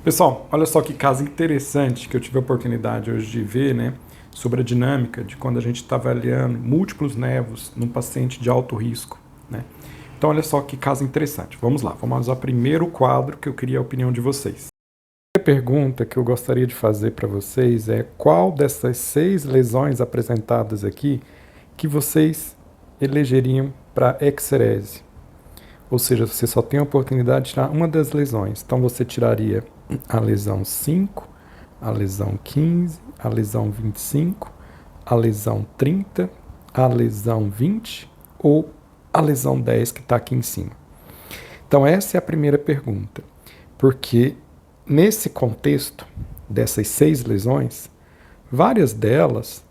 Pessoal, olha só que caso interessante que eu tive a oportunidade hoje de ver, né, sobre a dinâmica de quando a gente está avaliando múltiplos nevos num paciente de alto risco, né? Então, olha só que caso interessante. Vamos lá, vamos usar primeiro o quadro que eu queria a opinião de vocês. A pergunta que eu gostaria de fazer para vocês é qual dessas 6 lesões apresentadas aqui que vocês elegeriam para exerese? Ou seja, você só tem a oportunidade de tirar uma das lesões. Então você tiraria a lesão 5, a lesão 15, a lesão 25, a lesão 30, a lesão 20 ou a lesão 10 que está aqui em cima. Então essa é a primeira pergunta. Porque nesse contexto dessas 6 lesões, várias delas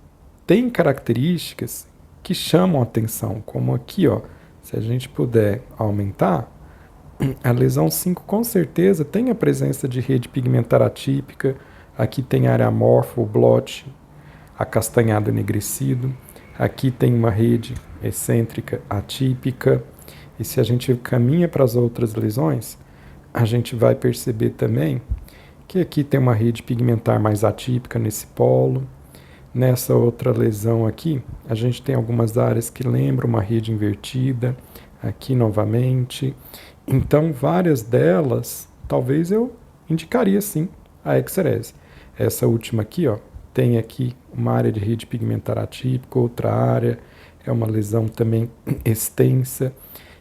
têm características que chamam a atenção, como aqui, ó. Se a gente puder aumentar, a lesão 5 com certeza tem a presença de rede pigmentar atípica, aqui tem área amorfa, o blot, acastanhado enegrecido, aqui tem uma rede excêntrica atípica, e se a gente caminha para as outras lesões, a gente vai perceber também que aqui tem uma rede pigmentar mais atípica nesse polo. Nessa outra lesão aqui, a gente tem algumas áreas que lembram uma rede invertida, aqui novamente. Então, várias delas, talvez eu indicaria sim a exerese. Essa última aqui, ó, tem aqui uma área de rede pigmentar atípica, outra área, é uma lesão também extensa,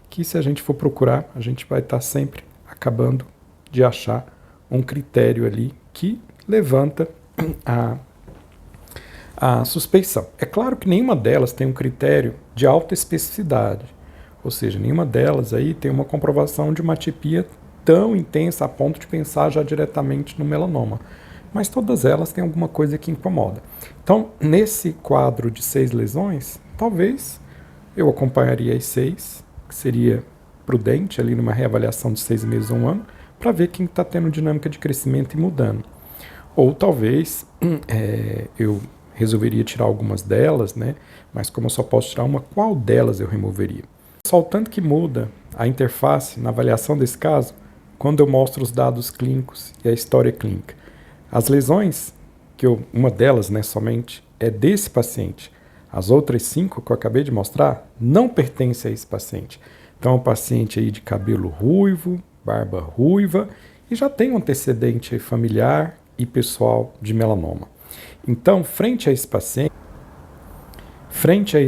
que se a gente for procurar, a gente vai estar sempre acabando de achar um critério ali que levanta a suspeição. É claro que nenhuma delas tem um critério de alta especificidade, ou seja, nenhuma delas aí tem uma comprovação de uma atipia tão intensa a ponto de pensar já diretamente no melanoma, mas todas elas têm alguma coisa que incomoda. Então, nesse quadro de 6 lesões, talvez eu acompanharia as 6, que seria prudente ali numa reavaliação de 6 meses ou 1 ano, para ver quem está tendo dinâmica de crescimento e mudando. Ou talvez eu resolveria tirar algumas delas, né? Mas como eu só posso tirar uma, qual delas eu removeria? Só o tanto que muda a interface na avaliação desse caso quando eu mostro os dados clínicos e a história clínica. As lesões, uma delas, né, somente, é desse paciente. As outras 5 que eu acabei de mostrar não pertencem a esse paciente. Então é um paciente aí de cabelo ruivo, barba ruiva e já tem um antecedente familiar e pessoal de melanoma. Então, frente a esse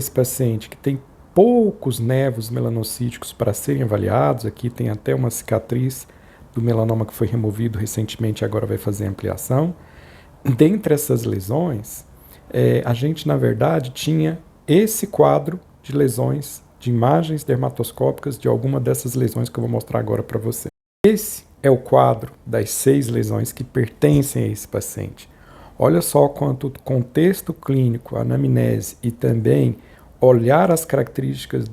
paciente que tem poucos nevos melanocíticos para serem avaliados, aqui tem até uma cicatriz do melanoma que foi removido recentemente e agora vai fazer ampliação. Dentre essas lesões, a gente, na verdade, tinha esse quadro de lesões, de imagens dermatoscópicas de alguma dessas lesões que eu vou mostrar agora para você. Esse é o quadro das 6 lesões que pertencem a esse paciente. Olha só quanto o contexto clínico, a anamnese e também olhar as características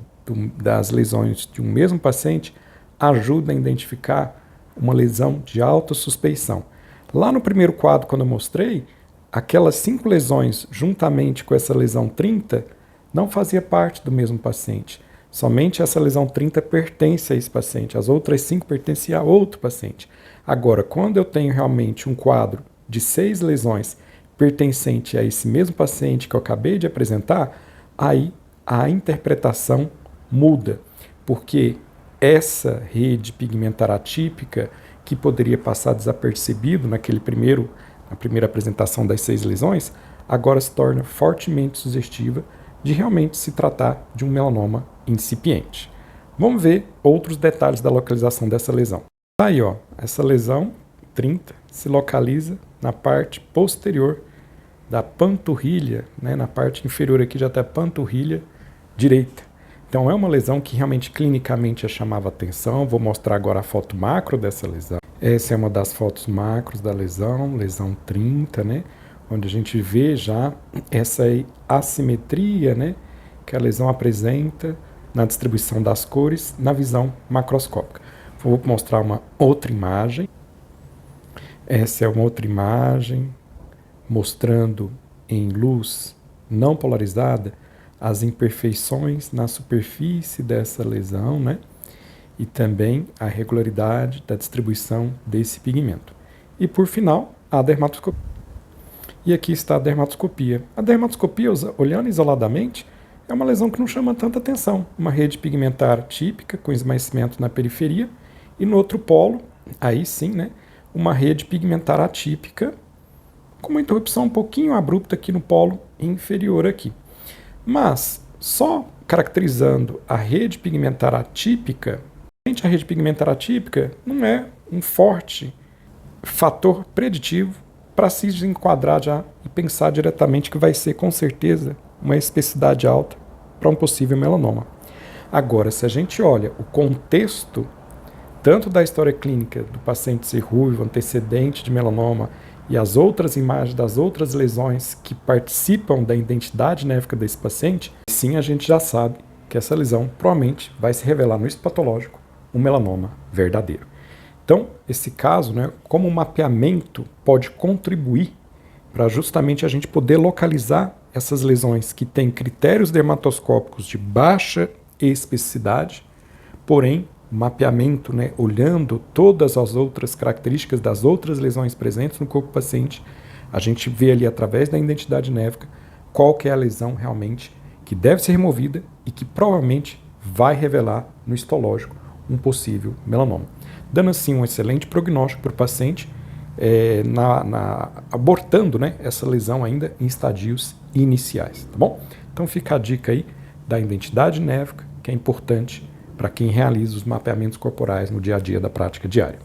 das lesões de um mesmo paciente ajuda a identificar uma lesão de alta suspeição. Lá no primeiro quadro, quando eu mostrei, aquelas 5 lesões juntamente com essa lesão 30 não fazia parte do mesmo paciente. Somente essa lesão 30 pertence a esse paciente, as outras 5 pertencem a outro paciente. Agora, quando eu tenho realmente um quadro de 6 lesões pertencente a esse mesmo paciente que eu acabei de apresentar, aí a interpretação muda, porque essa rede pigmentar atípica, que poderia passar desapercebido na primeira apresentação das 6 lesões, agora se torna fortemente sugestiva de realmente se tratar de um melanoma incipiente. Vamos ver outros detalhes da localização dessa lesão. Aí, ó, essa lesão 30 se localiza na parte posterior da panturrilha, né, na parte inferior aqui já está a panturrilha direita. Então é uma lesão que realmente clinicamente já chamava atenção. Vou mostrar agora a foto macro dessa lesão. Essa é uma das fotos macros da lesão, lesão 30, né, onde a gente vê já essa assimetria, né, que a lesão apresenta na distribuição das cores na visão macroscópica. Vou mostrar uma outra imagem. Essa é uma outra imagem mostrando em luz não polarizada as imperfeições na superfície dessa lesão, né? E também a regularidade da distribuição desse pigmento. E por final, a dermatoscopia. E aqui está a dermatoscopia. A dermatoscopia, olhando isoladamente, é uma lesão que não chama tanta atenção. Uma rede pigmentar típica, com esmaecimento na periferia, e no outro polo, aí sim, né, uma rede pigmentar atípica, com uma interrupção um pouquinho abrupta aqui no polo inferior aqui. Mas, só caracterizando a rede pigmentar atípica, a rede pigmentar atípica não é um forte fator preditivo para se enquadrar já e pensar diretamente que vai ser, com certeza, uma especificidade alta para um possível melanoma. Agora, se a gente olha o contexto, tanto da história clínica do paciente ser ruivo, antecedente de melanoma, e as outras imagens das outras lesões que participam da identidade néfica desse paciente, sim, a gente já sabe que essa lesão provavelmente vai se revelar no histopatológico um melanoma verdadeiro. Então, esse caso, né, como o mapeamento pode contribuir para justamente a gente poder localizar essas lesões que têm critérios dermatoscópicos de baixa especificidade, porém, mapeamento, né, olhando todas as outras características das outras lesões presentes no corpo do paciente, a gente vê ali através da identidade néfica qual que é a lesão realmente que deve ser removida e que provavelmente vai revelar no histológico um possível melanoma, dando assim um excelente prognóstico para o paciente, abortando, né, essa lesão ainda em estadios iniciais, tá bom? Então fica a dica aí da identidade néfica, que é importante para quem realiza os mapeamentos corporais no dia a dia da prática diária.